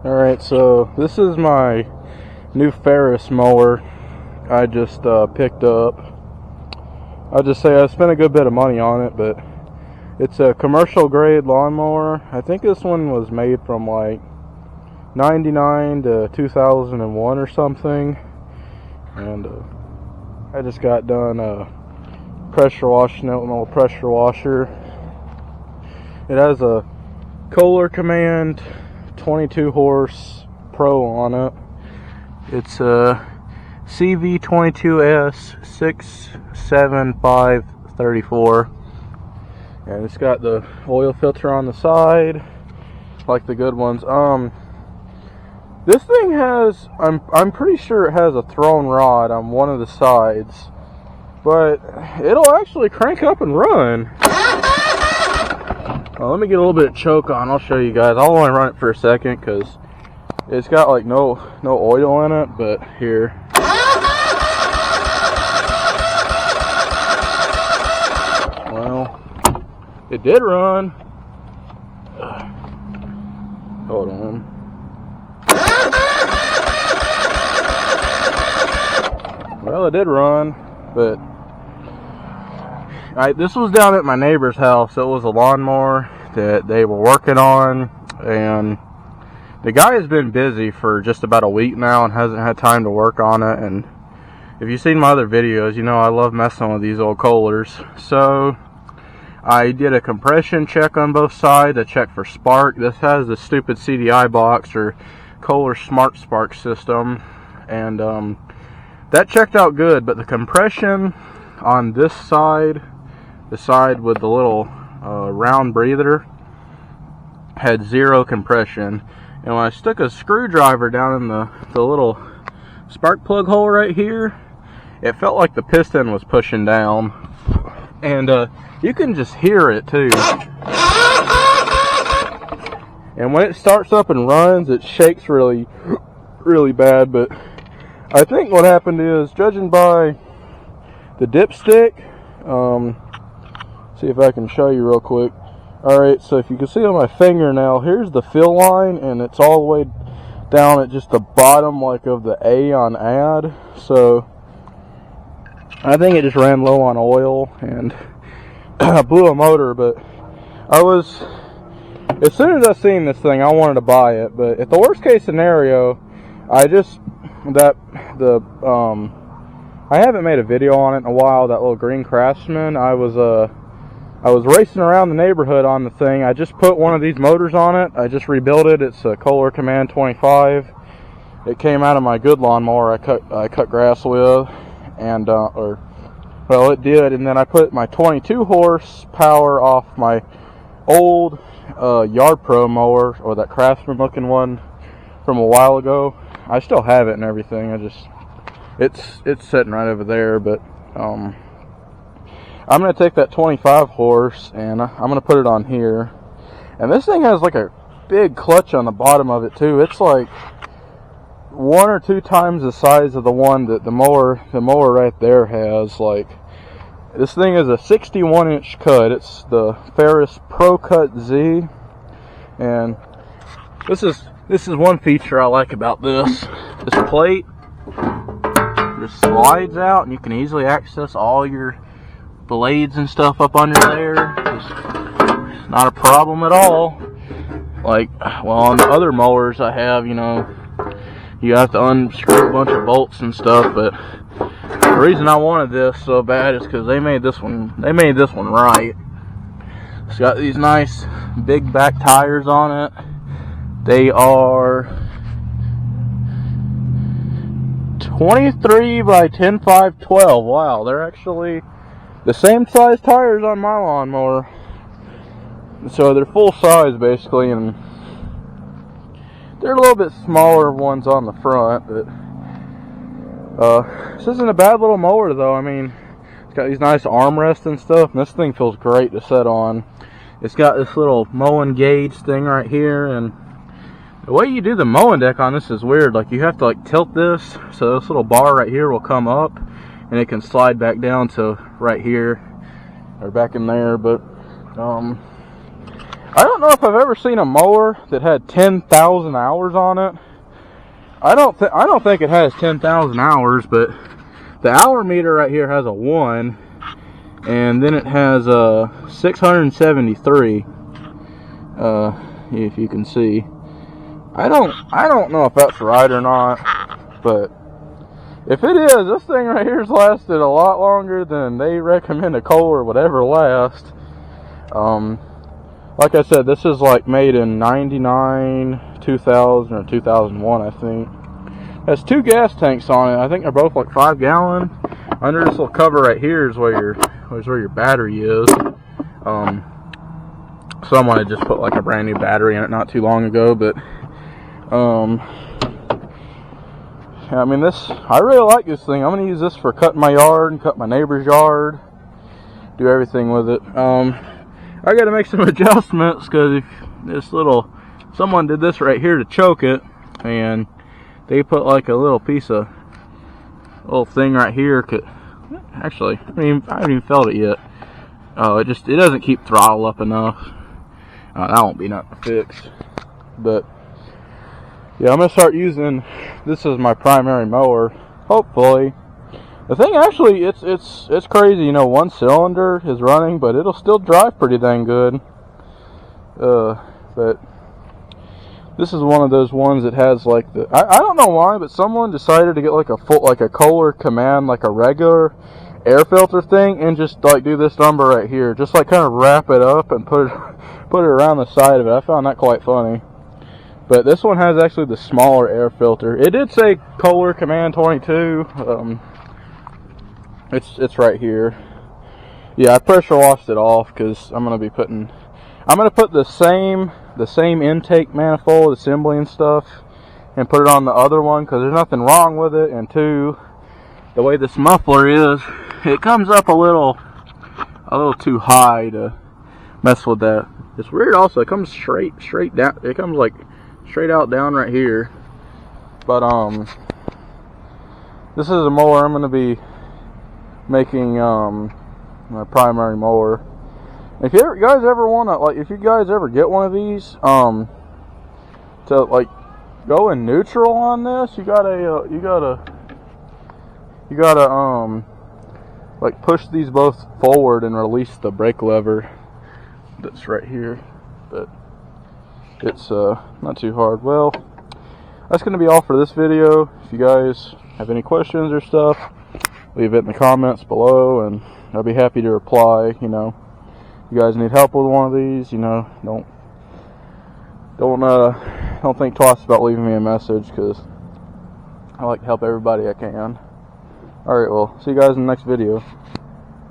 Alright, so this is my new Ferris mower I just picked up. I'll just say I spent a good bit of money on it, but it's a commercial grade lawnmower. I think this one was made from like 99 to 2001 or something. And I just got done pressure washing it with an old pressure washer. It has a Kohler Command 22 horse Pro on it. It's a CV22S67534, and it's got the oil filter on the side like the good ones. This thing has, I'm pretty sure it has a thrown rod on one of the sides, but it'll actually crank up and run. Let me get a little bit of choke on. I'll show you guys. I'll only run it for a second because it's got like no oil in it. But here, well, it did run. Hold on. Well, it did run, but this was down at my neighbor's house. It was a lawnmower that they were working on, and the guy has been busy for just about a week now and hasn't had time to work on it. And if you've seen my other videos, you know I love messing with these old Kohlers. So I did a compression check on both sides. I checked for spark. This has the stupid CDI box, or Kohler Smart Spark system, and that checked out good. But the compression on this side, the side with the little round breather, had zero compression. And when I stuck a screwdriver down in the little spark plug hole right here, it felt like the piston was pushing down. And you can just hear it too. And when it starts up and runs, it shakes really, really bad. But I think what happened is, judging by the dipstick, see if I can show you real quick. Alright, so if you can see on my fingernail, here's the fill line, and it's all the way down at just the bottom, like of the A on add. So I think it just ran low on oil and blew a motor. But as soon as I seen this thing, I wanted to buy it. But at the worst case scenario, I haven't made a video on it in a while. That little green Craftsman, I was racing around the neighborhood on the thing. I just put one of these motors on it. I just rebuilt it. It's a Kohler Command 25. It came out of my good lawnmower I cut grass with, and well, it did. And then I put my 22 horsepower off my old Yard Pro mower, or that Craftsman looking one from a while ago. I still have it and everything. It's sitting right over there. But I'm going to take that 25 horse and I'm going to put it on here. And this thing has like a big clutch on the bottom of it too. It's like 1 or 2 times the size of the one that the mower right there has. Like, this thing is a 61-inch cut. It's the Ferris ProCut Z. And this is one feature I like about this. This plate just slides out and you can easily access all your blades and stuff up under there. It's not a problem at all. Like, well, on the other mowers I have, you know, you have to unscrew a bunch of bolts and stuff. But the reason I wanted this so bad is because they made this one right. It's got these nice big back tires on it. They are 23 by 10, 5, 12. Wow, they're actually the same size tires on my lawnmower. So they're full size basically, and they're a little bit smaller ones on the front. But this isn't a bad little mower though. I mean, it's got these nice armrests and stuff, and this thing feels great to set on. It's got this little mowing gauge thing right here, and the way you do the mowing deck on this is weird. Like, you have to like tilt this so this little bar right here will come up, and it can slide back down to right here or back in there. But I don't know if I've ever seen a mower that had 10,000 hours on it. I don't think it has 10,000 hours, but the hour meter right here has a 1, and then it has a 673. If you can see, I don't know if that's right or not, but if it is, this thing right here's lasted a lot longer than they recommend a Kohler would ever last. Like I said, this is like made in 99, 2000, or 2001, I think. It has 2 gas tanks on it. I think they're both like 5 gallon. Under this little cover right here is where your battery is. Someone had just put like a brand new battery in it not too long ago, but I mean, I really like this thing. I'm gonna use this for cutting my yard and cut my neighbor's yard, do everything with it. I got to make some adjustments because someone did this right here to choke it, and they put like a little thing right here. Actually, I haven't even felt it yet. It doesn't keep throttle up enough. That won't be nothing to fix. But yeah, I'm gonna start using this as my primary mower, hopefully. The thing actually, it's crazy, you know, 1 cylinder is running, but it'll still drive pretty dang good. But this is one of those ones that has like I don't know why, but someone decided to get like a Kohler Command, like a regular air filter thing, and just like do this number right here, just like kind of wrap it up and put it around the side of it. I found that quite funny. But this one has actually the smaller air filter. It did say Kohler Command 22. It's right here. Yeah, I pressure washed it off because I'm gonna put the same intake manifold assembly and stuff, and put it on the other one because there's nothing wrong with it. And 2, the way this muffler is, it comes up a little too high to mess with that. It's weird. Also, it comes straight down. It comes like straight out down right here. But this is a mower I'm gonna be making my primary mower. If you guys ever wanna, like, if you guys ever get one of these, to like go in neutral on this, you gotta like push these both forward and release the brake lever that's right here. But it's not too hard. Well, that's gonna be all for this video. If you guys have any questions or stuff, leave it in the comments below, and I'll be happy to reply. You know, if you guys need help with one of these, you know, don't think twice about leaving me a message, because I like to help everybody I can. Alright, well, see you guys in the next video.